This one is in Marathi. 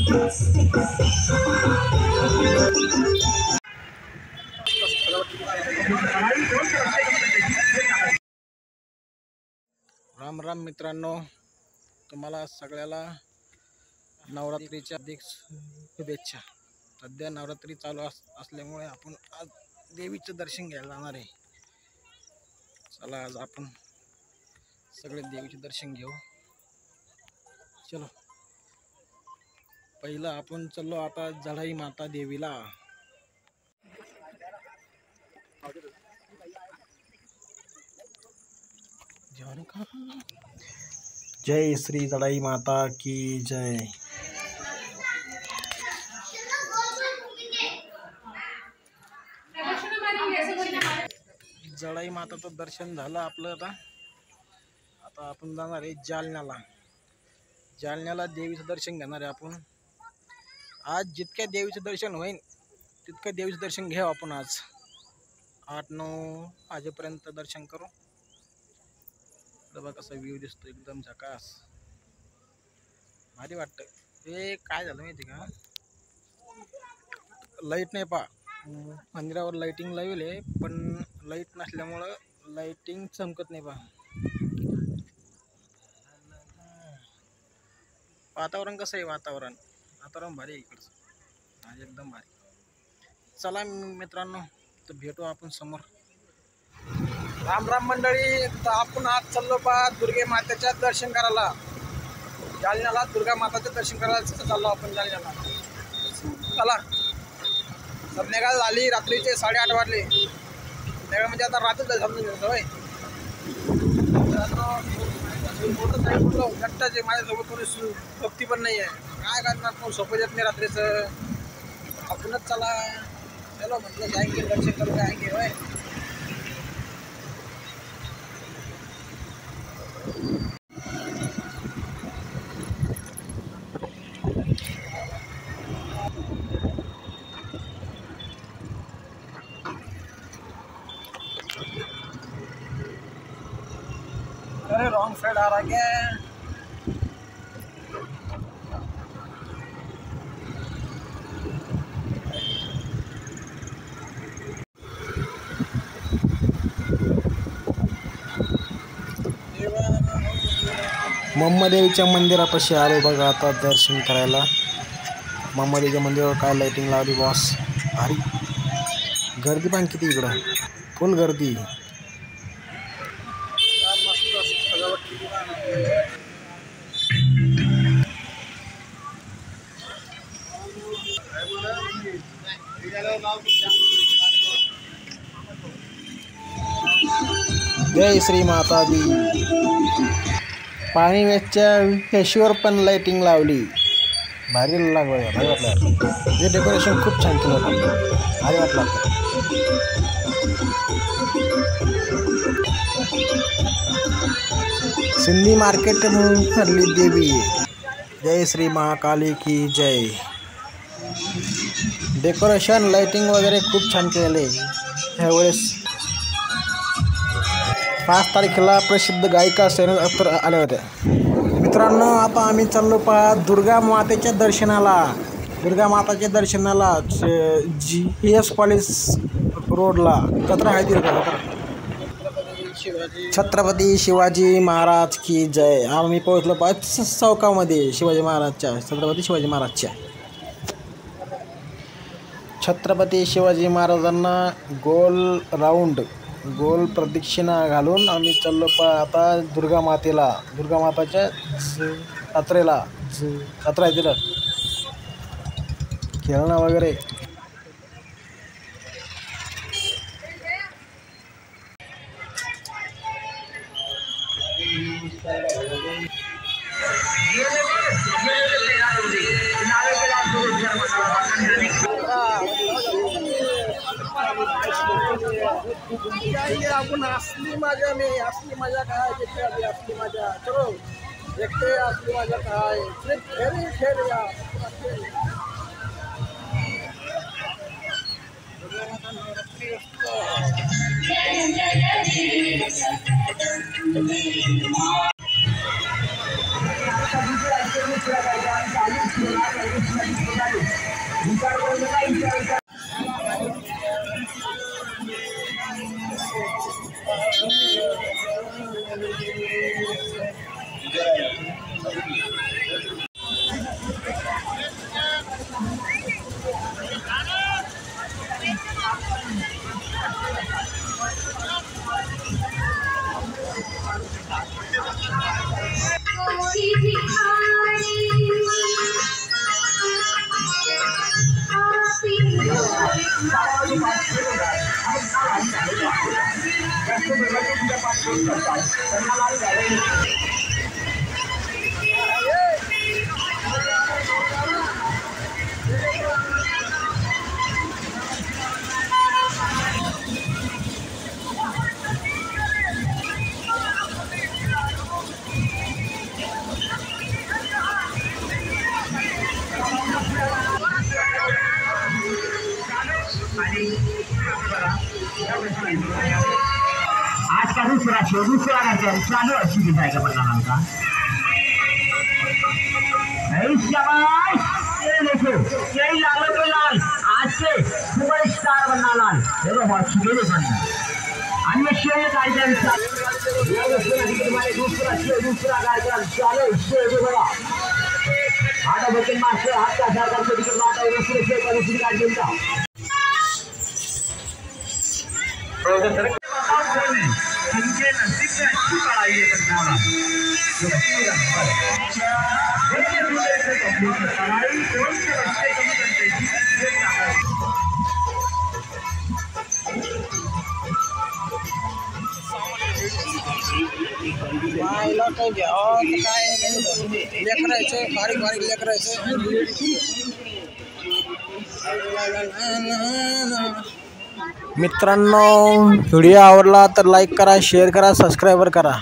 राम राम मित्रांनो, तुम्हाला सगळ्याला नवरात्रीच्या हार्दिक शुभेच्छा। सध्या नवरात्री चालू असल्यामुळे आपण आज देवीचं दर्शन घ्यायला जाणार आहे। चला आज आपण सगळे देवीचे दर्शन घेऊ। चलो, पहिला आपण चलो आता जळाई माता देवीला। जय श्री जड़ाई माता की जय। जड़ाई माताचं दर्शन झालं आपलं। आता आपण जाणार आहे जालन्याला। जालन्याला देवीचं दर्शन घेणार आहे आपण आज। जितक्या देवीचं दर्शन होईल तितकं देवीचं दर्शन घेऊ आपण आज। 8-9 वाजेपर्यंत दर्शन करू। बघा कसा व्ह्यू दिसतो, एकदम झकास भारी वाटतं। हे काय झालं माहिती का, लाईट नाही पा मंदिरावर लाइटिंग लावली आहे, पण लाईट नसल्यामुळं लाइटिंग चमकत नाही पा। वातावरण कसं आहे, वातावरण भारी आहे इकडचं, एकदम भारी। चला मित्रांनो, तर भेटू आपण समोर। राम राम मंडळी, तर आपण आज चाललो पा दुर्गे मातेच्या दर्शन करायला जालन्याला। दुर्गा माताचं दर्शन करायला चाललो आपण जालन्याला। चला, संध्याकाळ झाली, रात्रीचे 8:30 वाजले। संध्याकाळ म्हणजे आता रात्री समजून होय। मोटरसायकल घट्टाचे माझ्यासोबत कोणी सोबती पण नाही आहे, काय करणार, कोण सोपं येत नाही रात्रीचं। आपणच चला, चलो म्हटलं जायगे दर्शन करू जायगे होय। अरे रॉन्ग साइड आ रहा क्या? मम्मादेवीच्या मंदिरापाशी आलो बघा आता दर्शन करायला। मम्मादेवीच्या मंदिरावर काय लाइटिंग लावली बॉस, भारी। गर्दी पण किती इकडं, फुल गर्दी। जय श्री माता दी। पाणी वेचच्या फेशीवर पण लाइटिंग लावली, भारी लागलं, भारी वाटलं। हे डेकोरेशन खूप छान केलं होतं, भारी वाटलं। सिंधी मार्केट मधली देवी, जय श्री महाकाली की जय। डेकोरेशन लाइटिंग वगैरे खूप छान केले ह्यावेळेस। 5 तारखेला प्रसिद्ध गायिका सैराट अख्तर आल्या होत्या। मित्रांनो, आता आम्ही चाललो पहा दुर्गा मातेच्या दर्शनाला। दुर्गा माताच्या दर्शनाला GS कॉलेज रोडला कचरा आहे तिथं। छत्रपती शिवाजी महाराज की जय। आम्ही पोहोचलो पहा चौकामध्ये शिवाजी महाराजच्या, छत्रपती शिवाजी महाराजच्या। छत्रपती शिवाजी महाराजांना गोल प्रदक्षिणा घालून आम्ही चाललो आता दुर्गा मातेला। दुर्गा माताच्या जत्रेला, जत्रा आहे तिथं, खेळणं वगैरे। आपण असली मजा में, असली मजा काय देखते अभी, असली मजा चलो देखते असली मजा काय। खेल या आज का दूसरा शो दूसरा चालू अच्छी दिखाई का बना नाम का ये देखो यही लालो तो लाल आज से सुपर स्टार बनना लाल देखो बहुत सुबह देखना अन्य शो कार्यक्रम दूसरा कार्यक्रम चालू शो बड़ा आधा बच्चन मास्टर हाथ का आधार कार्ड टिकट माता है दूसरे शो का दूसरी कार्यक्रम का प्रोफेसर इनके नसीब में अच्छी पढ़ाई है बनाना जो पूरा देखिए दूसरे से कंप्यूटर पढ़ाई कौन से बच्चे कम करते हैं बारीक बारीक लेकर मित्रांनो व्हिडिओ आवडला तर लाईक करा शेअर करा सबस्क्राईबर करा.